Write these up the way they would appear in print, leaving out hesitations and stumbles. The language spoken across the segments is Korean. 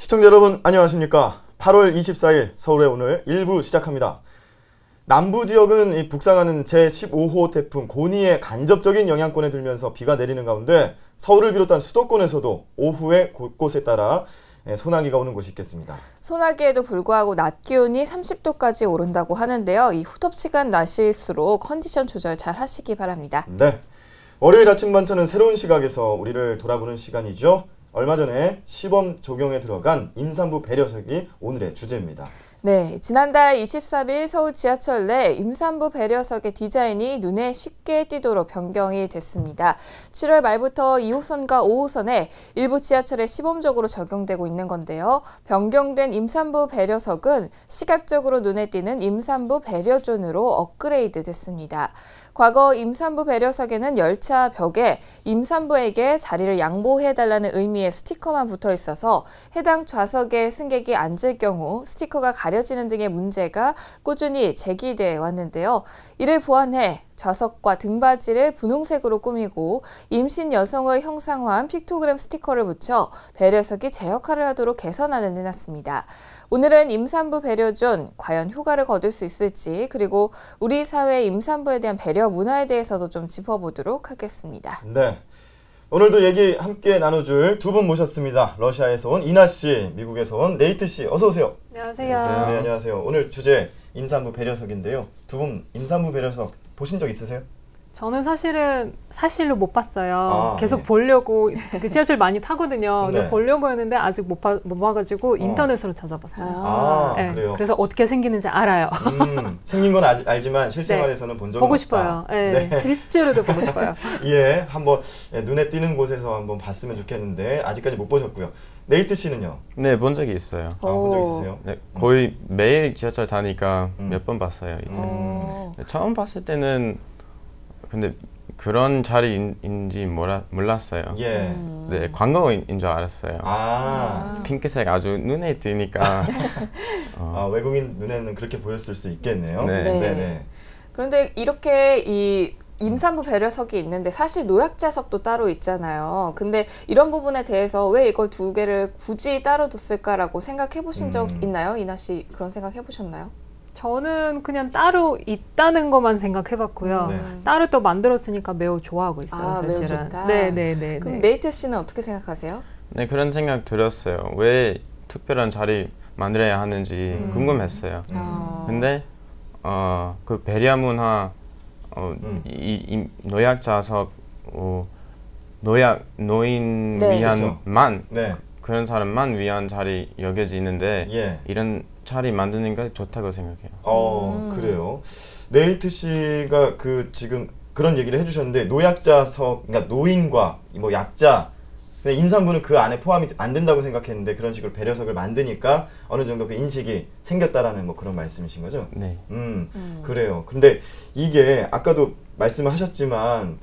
시청자 여러분 안녕하십니까. 8월 24일 서울의 오늘 1부 시작합니다. 남부 지역은 북상하는 제15호 태풍 고니의 간접적인 영향권에 들면서 비가 내리는 가운데 서울을 비롯한 수도권에서도 오후에 곳곳에 따라 소나기가 오는 곳이 있겠습니다. 소나기에도 불구하고 낮 기온이 30도까지 오른다고 하는데요. 이 후덥지간 날씨일수록 컨디션 조절 잘 하시기 바랍니다. 네, 월요일 아침 반찬은 새로운 시각에서 우리를 돌아보는 시간이죠. 얼마 전에 시범 적용에 들어간 임산부 배려석이 오늘의 주제입니다. 네, 지난달 23일 서울 지하철 내 임산부 배려석의 디자인이 눈에 쉽게 띄도록 변경이 됐습니다. 7월 말부터 2호선과 5호선에 일부 지하철에 시범적으로 적용되고 있는 건데요. 변경된 임산부 배려석은 시각적으로 눈에 띄는 임산부 배려존으로 업그레이드 됐습니다. 과거 임산부 배려석에는 열차 벽에 임산부에게 자리를 양보해달라는 의미의 스티커만 붙어 있어서 해당 좌석에 승객이 앉을 경우 스티커가 가려지는 등의 문제가 꾸준히 제기돼 왔는데요. 이를 보완해 좌석과 등받이를 분홍색으로 꾸미고 임신 여성을 형상화한 픽토그램 스티커를 붙여 배려석이 제 역할을 하도록 개선안을 내놨습니다. 오늘은 임산부 배려존 과연 효과를 거둘 수 있을지, 그리고 우리 사회의 임산부에 대한 배려 문화에 대해서도 좀 짚어보도록 하겠습니다. 네, 오늘도 얘기 함께 나눠줄 두 분 모셨습니다. 러시아에서 온 이나 씨, 미국에서 온 네이트 씨, 어서 오세요. 안녕하세요. 네, 안녕하세요. 오늘 주제 임산부 배려석인데요. 두 분 임산부 배려석 보신 적 있으세요? 저는 사실로 못 봤어요. 계속 네. 보려고 그 지하철 많이 타거든요. 근데 네. 보려고 했는데 아직 못 봐가지고 인터넷으로 찾아봤어요. 네, 그래요? 그래서 어떻게 생기는지 알아요. 생긴 건 알지만 실생활에서는 본 적은 보고 없다. 싶어요. 네, 네. 실제로도 보고 싶어요. 예, 한번 눈에 띄는 곳에서 한번 봤으면 좋겠는데 아직까지 못 보셨고요. 네이트 씨는요? 네, 본 적이 있어요. 본 적 있으세요? 네, 거의 매일 지하철 타니까 몇 번 봤어요. 이제. 네, 처음 봤을 때는 근데 그런 자리인지 몰랐어요. 예. 네, 광고인 줄 알았어요. 핑크색 아주 눈에 띄니까. 외국인 눈에는 그렇게 보였을 수 있겠네요. 네. 네네. 그런데 이렇게 이 임산부 배려석이 있는데 사실 노약자석도 따로 있잖아요. 근데 이런 부분에 대해서 왜 이걸 두 개를 굳이 따로 뒀을까라고 생각해 보신 적 있나요? 이나 씨, 그런 생각 해보셨나요? 저는 그냥 따로 있다는 것만 생각해봤고요. 따로 또 만들었으니까 매우 좋아하고 있어요. 사실은. 매우 좋다. 네. 그럼 네이트 씨는 어떻게 생각하세요? 네, 그런 생각 들었어요. 왜 특별한 자리 만들어야 하는지 궁금했어요. 근데 그 배려 문화, 이 노약자석, 노인 위한만 그런 사람만 위한 자리 여겨지는데 이런 자리 만드는 게 좋다고 생각해요. 그래요. 네이트 씨가 지금 그런 얘기를 해주셨는데 노약자석, 그러니까 노인과 뭐 약자, 임산부는 그 안에 포함이 안 된다고 생각했는데 그런 식으로 배려석을 만드니까 어느 정도 그 인식이 생겼다라는 뭐 그런 말씀이신 거죠? 네. 그래요. 근데 이게 아까도 말씀을 하셨지만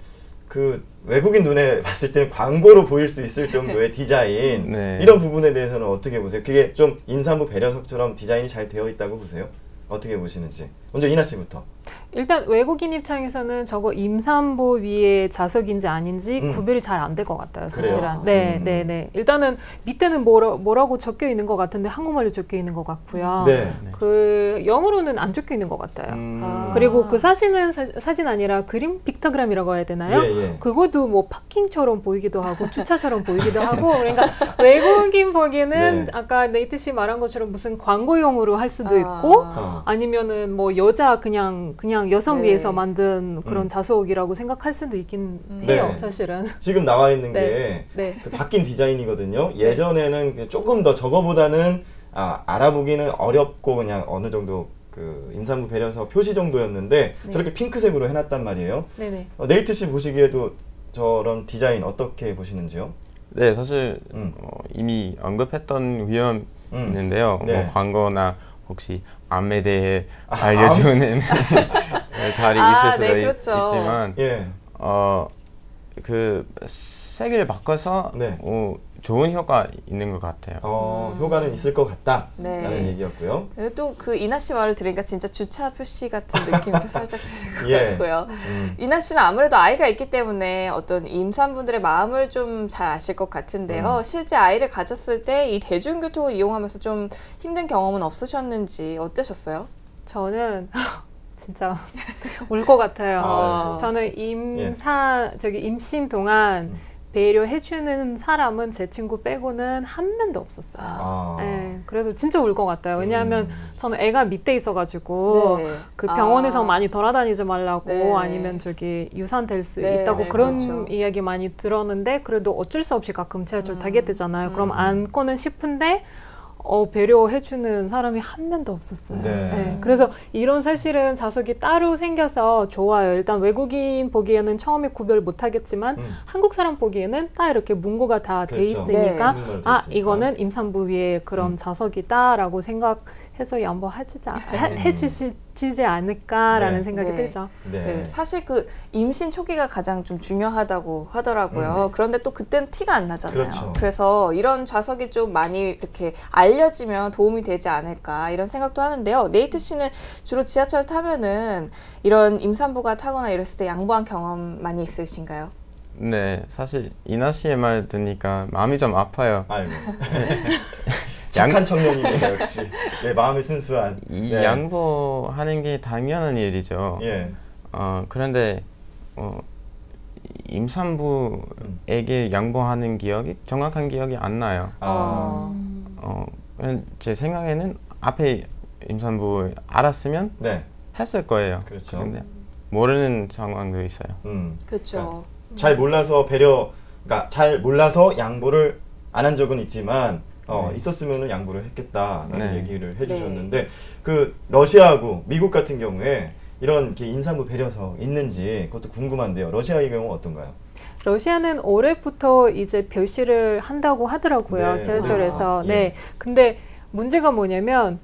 그 외국인 눈에 봤을 때는 광고로 보일 수 있을 정도의 디자인 이런 부분에 대해서는 어떻게 보세요? 그게 좀 임산부 배려석처럼 디자인이 잘 되어 있다고 보세요? 어떻게 보시는지. 먼저 이나 씨부터. 일단 외국인 입장에서는 저거 임산부 위에 좌석인지 아닌지 구별이 잘 안 될 것 같아요, 사실은. 네. 일단은 밑에는 뭐라고 적혀 있는 것 같은데 한국말로 적혀 있는 것 같고요. 그 영어로는 안 적혀 있는 것 같아요. 그리고 그 사진은 사진 아니라 그림 픽토그램이라고 해야 되나요? 그것도 뭐 파킹처럼 보이기도 하고 주차처럼 보이기도 하고, 그러니까 외국인 보기에는 아까 네이트 씨 말한 것처럼 무슨 광고용으로 할 수도 있고 아니면은 뭐 여자 그냥 여성 위해서 만든 그런 좌석이라고 생각할 수도 있긴 해요, 사실은. 지금 나와 있는 게 그 바뀐 디자인이거든요. 예전에는 조금 더 저거보다는 알아보기는 어렵고 그냥 어느 정도 그 임산부 배려석 표시 정도였는데 저렇게 핑크색으로 해놨단 말이에요. 네이트 씨 보시기에도 저런 디자인 어떻게 보시는지요? 네, 사실 이미 언급했던 위험 있는데요. 뭐 광고나 혹시 암에 대해 알려주는 자리 있을 수도 있지만 그 색을 바꿔서 좋은 효과 있는 것 같아요. 효과는 있을 것 같다 네. 라는 얘기였고요. 또 그 이나 씨 말을 들으니까 진짜 주차 표시 같은 느낌도 살짝 드는 것 같고요. 이나 씨는 아무래도 아이가 있기 때문에 어떤 임산부들의 마음을 좀 잘 아실 것 같은데요. 실제 아이를 가졌을 때 이 대중교통을 이용하면서 좀 힘든 경험은 없으셨는지 어떠셨어요? 저는 진짜 울 것 같아요. 저는 임신 동안 배려해주는 사람은 제 친구 빼고는 한 명도 없었어요. 네, 그래서 진짜 울 것 같아요. 왜냐하면 저는 애가 밑에 있어가지고 네. 그 병원에서 많이 돌아다니지 말라고 네. 아니면 저기 유산될 수 네, 있다고 네, 그런 그렇죠. 이야기 많이 들었는데 그래도 어쩔 수 없이 가끔 지하철 타게 되잖아요. 그럼 안고는 싶은데 배려해주는 사람이 한 명도 없었어요. 네. 네. 그래서 이런 사실은 자석이 따로 생겨서 좋아요. 일단 외국인 보기에는 처음에 구별 못하겠지만 한국 사람 보기에는 딱 이렇게 문구가 다 돼 그렇죠. 있으니까 네. 이거는 임산부 위에 그런 자석이다라고 생각해서 양보해주지 않을까라는 네. 생각이 네. 들죠. 네. 네, 사실 그 임신 초기가 가장 좀 중요하다고 하더라고요. 그런데 또 그때는 티가 안 나잖아요. 그렇죠. 그래서 이런 좌석이 좀 많이 이렇게 알려지면 도움이 되지 않을까 이런 생각도 하는데요. 네이트 씨는 주로 지하철 타면은 이런 임산부가 타거나 이랬을 때 양보한 경험 많이 있으신가요? 네, 사실 이나 씨의 말 듣니까 마음이 좀 아파요. 아이고. 착한 청년입니다, 역시. 네, 마음이 순수한. 이 네. 양보하는 게 당연한 일이죠. 예. 그런데 임산부에게 양보하는 기억이 정확한 기억이 안 나요. 제 생각에는 앞에 임산부 알았으면 네. 했을 거예요. 그렇죠. 근데 모르는 상황도 있어요. 그렇죠. 잘 몰라서 그러니까 잘 몰라서 양보를 안 한 적은 있지만 있었으면 양보를 했겠다라는 얘기를 해주셨는데 그 러시아하고 미국 같은 경우에 이런 임산부 배려석 있는지 그것도 궁금한데요. 러시아의 경우 어떤가요? 러시아는 올해부터 이제 별시를 한다고 하더라고요. 네. 지하철에서. 예. 네. 근데 문제가 뭐냐면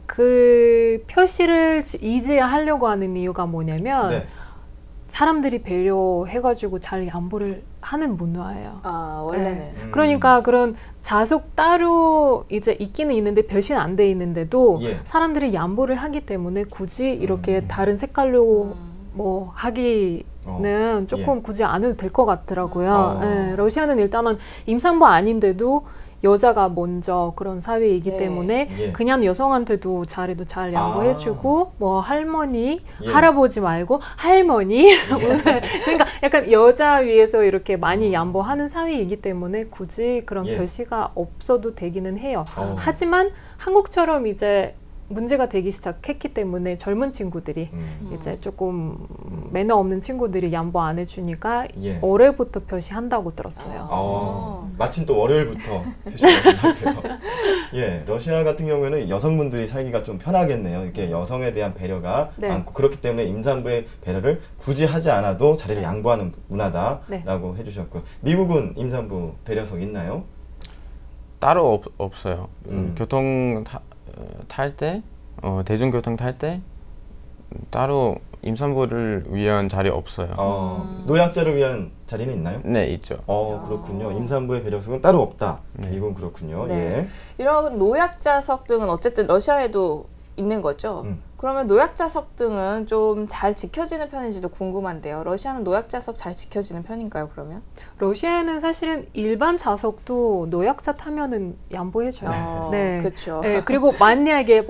그 표시를 이제 하려고 하는 이유가 뭐냐면 네. 사람들이 배려해가지고 잘 양보를 하는 문화예요. 원래는. 네. 그러니까 그런 자석 따로 이제 있기는 있는데 표시는 안 돼 있는데도 사람들이 양보를 하기 때문에 굳이 이렇게 다른 색깔로 뭐 하기는 조금 굳이 안 해도 될 것 같더라고요. 네. 러시아는 일단은 임산부 아닌데도 여자가 먼저 그런 사회이기 때문에 그냥 여성한테도 잘해도 잘 양보해주고 뭐 할머니, 할아버지 말고 할머니 그러니까 약간 여자 위해서 이렇게 많이 양보하는 사회이기 때문에 굳이 그런 표시가 없어도 되기는 해요. 하지만 한국처럼 이제 문제가 되기 시작했기 때문에 젊은 친구들이 이제 조금 매너 없는 친구들이 양보 안 해주니까 올해부터 표시한다고 들었어요. 마침 또 월요일부터 표시한다고요. 러시아 같은 경우에는 여성분들이 살기가 좀 편하겠네요. 이렇게 여성에 대한 배려가 많고 그렇기 때문에 임산부의 배려를 굳이 하지 않아도 자리를 양보하는 문화다라고 해주셨고요. 미국은 임산부 배려석 있나요? 따로 없어요. 교통 탈 때, 대중교통 탈 때 따로 임산부를 위한 자리 없어요. 노약자를 위한 자리는 있나요? 네, 있죠. 그렇군요. 임산부의 배려석은 따로 없다. 이건 그렇군요. 네. 이런 노약자석 등은 어쨌든 러시아에도 있는 거죠. 그러면 노약자석 등은 좀 잘 지켜지는 편인지도 궁금한데요. 러시아는 노약자석 잘 지켜지는 편인가요, 그러면? 러시아는 사실은 일반 좌석도 노약자 타면은 양보해줘요. 네. 그렇죠. 네. 그리고 만약에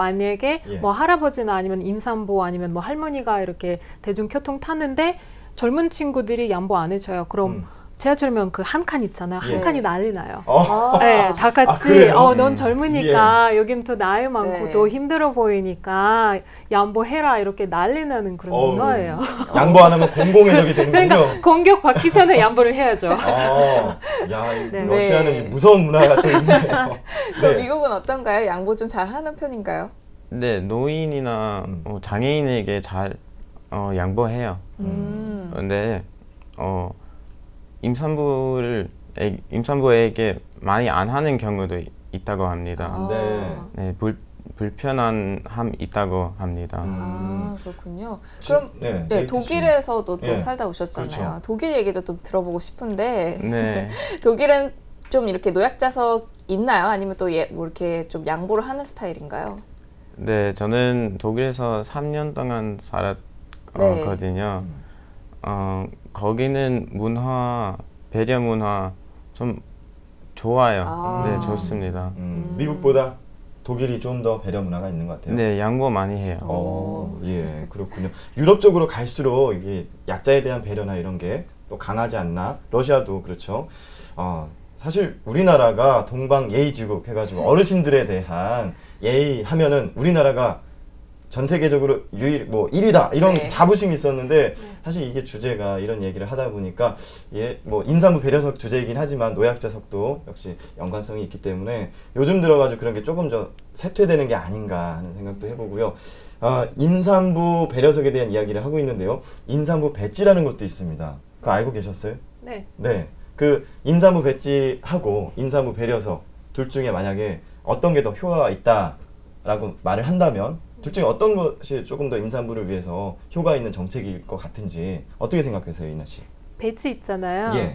뭐 할아버지나 아니면 임산부 아니면 뭐 할머니가 이렇게 대중교통 타는데 젊은 친구들이 양보 안 해줘요. 그럼 지하철이면 그 한 칸 있잖아요. 한 칸이 난리 나요. 네, 다 같이 넌 젊으니까 여긴 더 나이 많고 더 힘들어 보이니까 양보해라 이렇게 난리 나는 그런 문화예요. 양보 안 하면 공공의적이 되는군요. 그러니까 공격 받기 전에 양보를 해야죠. 러시아는 이제 무서운 문화가 또 있네요. 그럼 미국은 어떤가요? 양보 좀 잘 하는 편인가요? 네, 노인이나 장애인에게 잘 양보해요. 근데 임산부에게 많이 안 하는 경우도 있다고 합니다. 네, 불편한 함 있다고 합니다. 그렇군요. 그럼 독일에서도 또 살다 오셨잖아요. 그렇죠. 독일 얘기도 좀 들어보고 싶은데 독일은 좀 이렇게 노약자석 있나요? 아니면 또 뭐 이렇게 좀 양보를 하는 스타일인가요? 네, 저는 독일에서 3년 동안 살았거든요. 거기는 배려 문화 좀 좋아요. 네, 좋습니다. 미국보다 독일이 좀 더 배려 문화가 있는 것 같아요. 네, 양보 많이 해요. 예, 그렇군요. 유럽 쪽으로 갈수록 이게 약자에 대한 배려나 이런 게 또 강하지 않나? 러시아도 그렇죠. 사실 우리나라가 동방 예의지국 해가지고 어르신들에 대한 예의 하면은 우리나라가 전 세계적으로 1위다 이런 자부심이 있었는데 사실 이게 주제가 이런 얘기를 하다 보니까 뭐 임산부 배려석 주제이긴 하지만 노약자석도 역시 연관성이 있기 때문에 요즘 들어가지고 그런 게 조금 더 쇠퇴되는 게 아닌가 하는 생각도 해보고요. 임산부 배려석에 대한 이야기를 하고 있는데요. 임산부 배지라는 것도 있습니다. 그거 알고 계셨어요? 네. 네. 그 임산부 배지하고 임산부 배려석 둘 중에 만약에 어떤 게 더 효과가 있다라고 말을 한다면 둘 중에 어떤 것이 조금 더 임산부를 위해서 효과 있는 정책일 것 같은지 어떻게 생각하세요, 이나 씨? 배지 있잖아요. 예.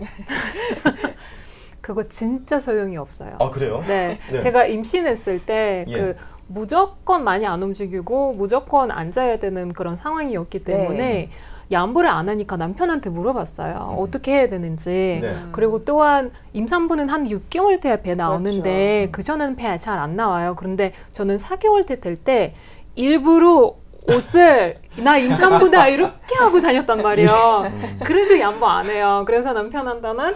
그거 진짜 소용이 없어요. 아, 그래요? 네. 네. 제가 임신했을 때 예. 무조건 많이 안 움직이고 무조건 앉아야 되는 그런 상황이었기 때문에 양보를 안 하니까 남편한테 물어봤어요. 어떻게 해야 되는지. 네. 그리고 또한 임산부는 한 6개월 돼야 배 나오는데 그렇죠. 그전에는 배 잘 안 나와요. 그런데 저는 4개월 될 때 일부러 옷을 나 임산부다 이렇게 하고 다녔단 말이에요. 그래도 양보 안 해요. 그래서 남편한테는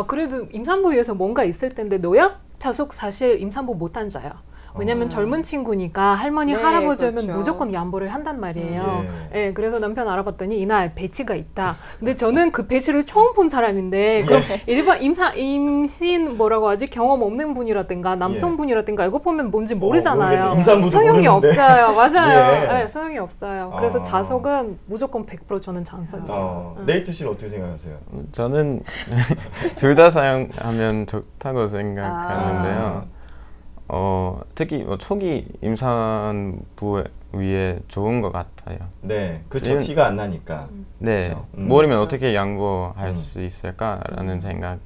그래도 임산부 위해서 뭔가 있을 텐데 노약자석 사실 임산부 못 앉아요. 왜냐면 젊은 친구니까 할머니, 할아버지는 그렇죠. 무조건 양보를 한단 말이에요. 예, 그래서 남편 알아봤더니 이날 배지가 있다. 근데 저는 그 배지를 처음 본 사람인데 그럼 일반 임신 뭐라고 하지? 경험 없는 분이라든가 남성분이라든가 이거 보면 뭔지 모르잖아요. 소용이 없어요. 맞아요. 네, 소용이 없어요. 그래서 자석은 무조건 100% 저는 찬성이에요. 네이트 씨는 어떻게 생각하세요? 저는 둘 다 사용하면 좋다고 생각하는데요. 특히 초기 임산부 위에 좋은 것 같아요. 네, 그렇죠. 티가 안 나니까. 네, 그렇죠. 모르면 어떻게 양보할 수 있을까라는 생각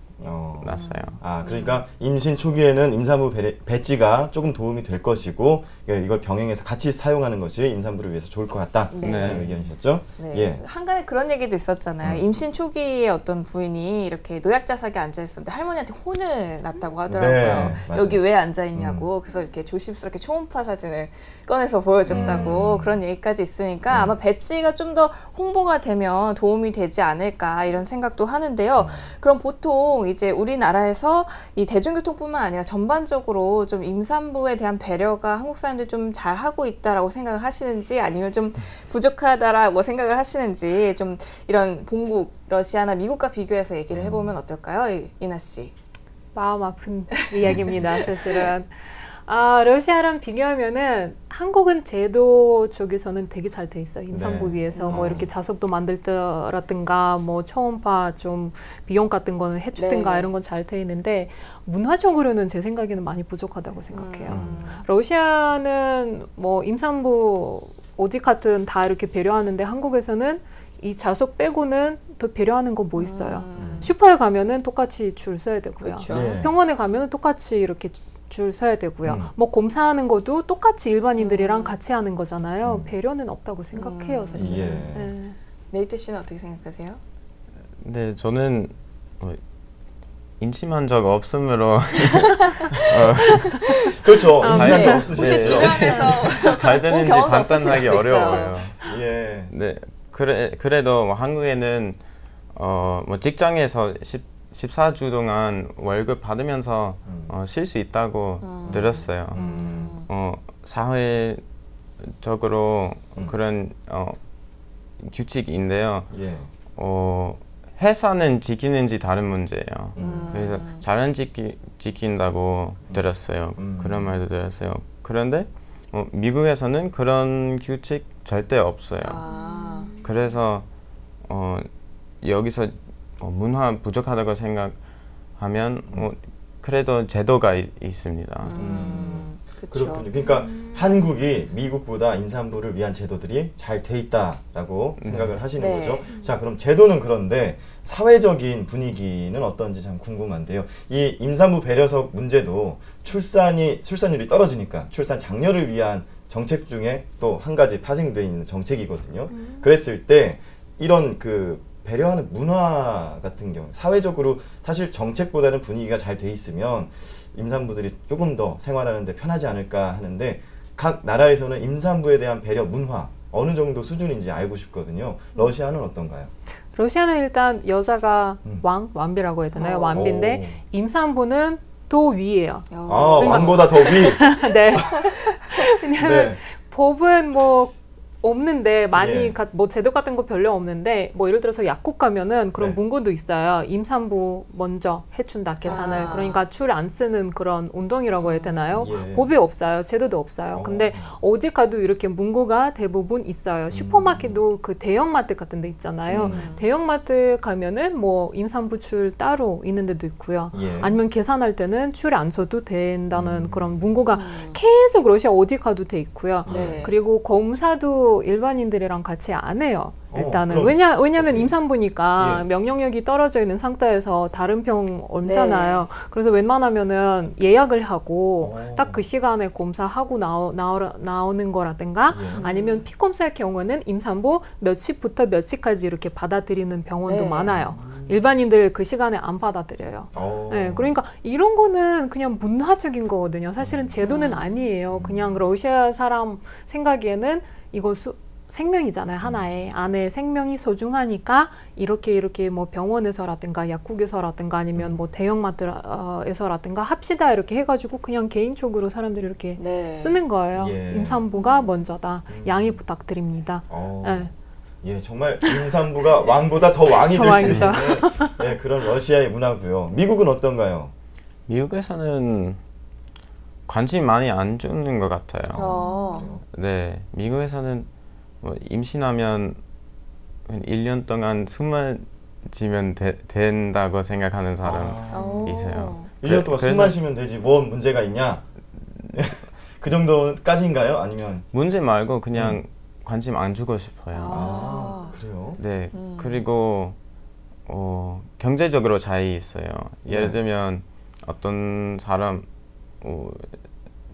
났어요. 그러니까 임신 초기에는 임산부 배지가 조금 도움이 될 것이고 이걸 병행해서 같이 사용하는 것이 임산부를 위해서 좋을 것 같다. 라는 의견이셨죠? 네. 예. 한간에 그런 얘기도 있었잖아요. 임신 초기에 어떤 부인이 이렇게 노약자석에 앉아있었는데 할머니한테 혼을 났다고 하더라고요. 여기 왜 앉아있냐고. 그래서 이렇게 조심스럽게 초음파 사진을 꺼내서 보여줬다고 그런 얘기까지 있으니까 아마 배지가 좀 더 홍보가 되면 도움이 되지 않을까 이런 생각도 하는데요. 그럼 보통 이제 우리나라에서 이 대중교통뿐만 아니라 전반적으로 좀 임산부에 대한 배려가 한국 사람들이 좀 잘하고 있다라고 생각을 하시는지 아니면 좀 부족하다라고 생각을 하시는지 좀 이런 본국 러시아나 미국과 비교해서 얘기를 해보면 어떨까요? 이나 씨. 마음 아픈 이야기입니다. 사실은. 러시아랑 비교하면은 한국은 제도 쪽에서는 되게 잘 돼 있어요. 임산부 위해서 뭐 이렇게 자석도 만들 때라든가 뭐 초음파 좀 비용 같은 거는 해주든가 이런 건 잘 돼 있는데 문화적으로는 제 생각에는 많이 부족하다고 생각해요. 러시아는 뭐 임산부 오직 같은 다 이렇게 배려하는데 한국에서는 이 자석 빼고는 더 배려하는 거 뭐 있어요. 슈퍼에 가면은 똑같이 줄 서야 되고요. 병원에 가면은 똑같이 이렇게 줄 서야 되고요. 뭐 검사하는 것도 똑같이 일반인들이랑 같이 하는 거잖아요. 배려는 없다고 생각해요, 사실. 네이트 씨는 어떻게 생각하세요? 네, 저는 임신한 적 없으므로 그렇죠. 임신한 적 없으시죠. 혹시 주변에서 잘 되는지 판단하기 어려워요. 예. 네, 그래도 뭐 한국에는 뭐 직장에서 14주 동안 월급 받으면서 쉴 수 있다고 들었어요. 사회적으로 그런 규칙인데요. 회사는 지키는지 다른 문제예요. 그래서 잘은 지킨다고 들었어요. 그런 말도 들었어요. 그런데 미국에서는 그런 규칙 절대 없어요. 그래서 여기서 문화 부족하다고 생각하면 그래도 제도가 있습니다. 그렇군요. 그러니까 한국이 미국보다 임산부를 위한 제도들이 잘 돼 있다라고 생각을 하시는 네. 거죠. 자, 그럼 제도는 그런데 사회적인 분위기는 어떤지 참 궁금한데요. 이 임산부 배려석 문제도 출산율이 떨어지니까 출산 장려를 위한 정책 중에 또 한 가지 파생되어 있는 정책이거든요. 그랬을 때 이런 그 배려하는 문화 같은 경우 사회적으로 사실 정책보다는 분위기가 잘 돼 있으면 임산부들이 조금 더 생활하는 데 편하지 않을까 하는데 각 나라에서는 임산부에 대한 배려 문화 어느 정도 수준인지 알고 싶거든요. 러시아는 어떤가요? 러시아는 일단 여자가 완비라고 해야 되나요? 완비인데 임산부는 더 위예요. 아, 왕보다 더 위. 네. 왜냐하면 네. 법은 뭐 없는데 많이 예. 뭐 제도 같은 거 별로 없는데 뭐 예를 들어서 약국 가면은 그런 네. 문구도 있어요. 임산부 먼저 해준다 계산을. 그러니까 줄 안 쓰는 그런 운동이라고 해야 되나요? 예. 법이 없어요. 제도도 없어요. 근데 어디 가도 이렇게 문구가 대부분 있어요. 슈퍼마켓도 그 대형마트 같은 데 있잖아요. 대형마트 가면은 뭐 임산부 줄 따로 있는 데도 있고요. 예. 아니면 계산할 때는 줄 안 써도 된다는 그런 문구가 계속 러시아 어디 가도 돼 있고요. 네. 그리고 검사도 일반인들이랑 같이 안 해요. 일단은 그럼 왜냐하면 어떻게? 임산부니까 예. 명령력이 떨어져 있는 상태에서 다른 병 없잖아요. 그래서 웬만하면은 예약을 하고 딱 그 시간에 검사하고 나오는 거라든가 아니면 피 검사의 경우는 임산부 몇 시부터 몇 시까지 이렇게 받아들이는 병원도 네. 많아요. 일반인들 그 시간에 안 받아들여요. 네, 그러니까 이런 거는 그냥 문화적인 거거든요. 사실은 제도는 아니에요. 그냥 러시아 사람 생각에는 이거 생명이잖아요. 하나의 안에 생명이 소중하니까 이렇게 뭐 병원에서라든가 약국에서라든가 아니면 뭐 대형마트에서라든가 합시다 이렇게 해가지고 그냥 개인적으로 사람들이 이렇게 네. 쓰는 거예요. 예. 임산부가 먼저다. 양해 부탁드립니다. 네. 예, 정말 임산부가 왕보다 더 왕이 더 될 수 있는 왕이죠. 예, 그런 러시아의 문화고요. 미국은 어떤가요? 미국에서는 관심 많이 안 주는 것 같아요. 네, 미국에서는 뭐 임신하면 1년 동안 숨을 쉬면 된다고 생각하는 사람이세요. 1년 동안 숨만 쉬면 되지 뭔 문제가 있냐? 그 정도까지인가요? 아니면 문제 말고 그냥 관심 안 주고 싶어요. 그래요? 네, 그리고 경제적으로 차이 있어요. 예를 들면 어떤 사람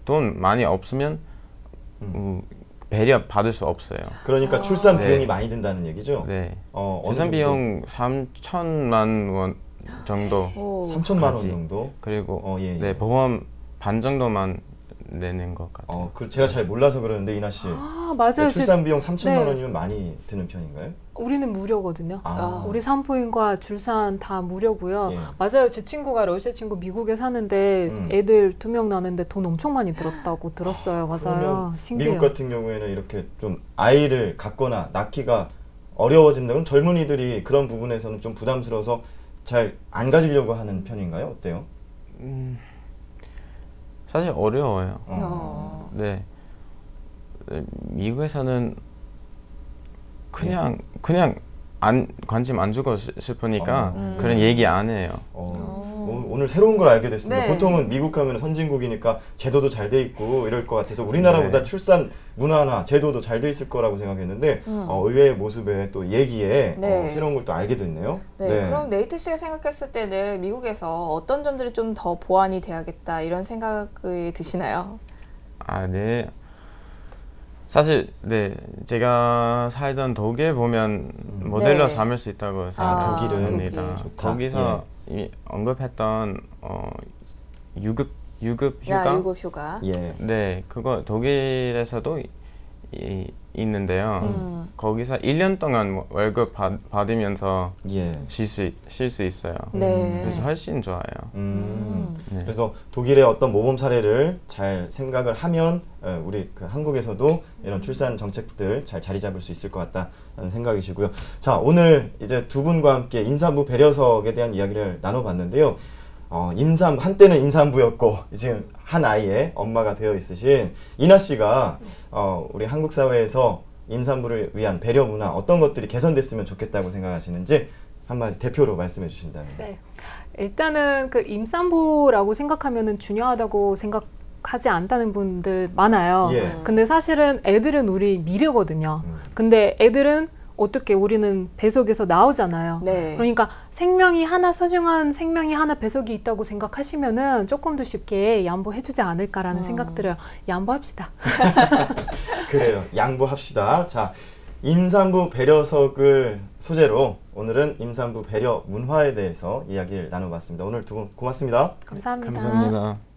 돈 많이 없으면 배려 받을 수 없어요. 그러니까 출산 네. 비용이 많이 든다는 얘기죠? 네. 어느 출산 정도? 비용 3천만 원 정도. 3천만 원 정도? 그리고 예. 네, 보험 반 정도만 내는 것 같아요. 제가 잘 몰라서 그러는데 이나 씨. 맞아요. 출산 비용 3천만 네. 원이면 많이 드는 편인가요? 우리는 무료거든요. 아. 우리 산부인과 출산 다 무료고요. 예. 맞아요. 제 친구가 러시아 친구 미국에 사는데 애들 2명 낳는데 돈 엄청 많이 들었다고 들었어요. 맞아요. 그러면 신기해요. 미국 같은 경우에는 이렇게 좀 아이를 갖거나 낳기가 어려워진다. 그럼 젊은이들이 그런 부분에서는 좀 부담스러워서 잘 안 가지려고 하는 편인가요? 어때요? 사실 어려워요. 네. 미국에서는 그냥 관심 안 주고 싶으니까 그런 얘기 안 해요. 오늘 새로운 걸 알게 됐습니다. 네. 보통은 미국 하면 선진국이니까 제도도 잘 돼 있고 이럴 것 같아서 우리나라보다 네. 출산 문화나 제도도 잘 돼 있을 거라고 생각했는데 의외의 모습에 또 얘기에 네. 새로운 걸 또 알게 됐네요. 네, 그럼 네이트 씨가 생각했을 때는 미국에서 어떤 점들이 좀 더 보완이 돼야겠다 이런 생각이 드시나요? 아, 네. 사실 네, 제가 살던 독일 보면 모델로 네. 삼을 수 있다고 독일은 생각합니다. 독일. 거기서 이미 언급했던 유급 휴가? 유급 휴가. 예. 네, 그거 독일에서도 있는데요. 거기서 1년 동안 월급 받으면서 예. 쉴 수 있어요. 네. 그래서 훨씬 좋아요. 네. 그래서 독일의 어떤 모범 사례를 잘 생각을 하면 우리 그 한국에서도 이런 출산 정책들 잘 자리 잡을 수 있을 것 같다는 생각이시고요. 자, 오늘 이제 두 분과 함께 임산부 배려석에 대한 이야기를 나눠봤는데요. 한때는 임산부였고 지금 한 아이의 엄마가 되어 있으신 이나 씨가 우리 한국 사회에서 임산부를 위한 배려 문화 어떤 것들이 개선됐으면 좋겠다고 생각하시는지 한마디 대표로 말씀해 주신다면. 네. 일단은 그 임산부라고 생각하면은 중요하다고 생각하지 않다는 분들 많아요. 예. 근데 사실은 애들은 우리 미래거든요. 근데 애들은 어떻게 우리는 배속에서 나오잖아요. 네. 그러니까 생명이 하나, 소중한 생명이 하나 배속이 있다고 생각하시면은 조금 더 쉽게 양보해주지 않을까라는 생각 들어요. 양보합시다. 그래요. 양보합시다. 자, 임산부 배려석을 소재로 오늘은 임산부 배려 문화에 대해서 이야기를 나눠봤습니다. 오늘 두 분 고맙습니다. 감사합니다. 감사합니다.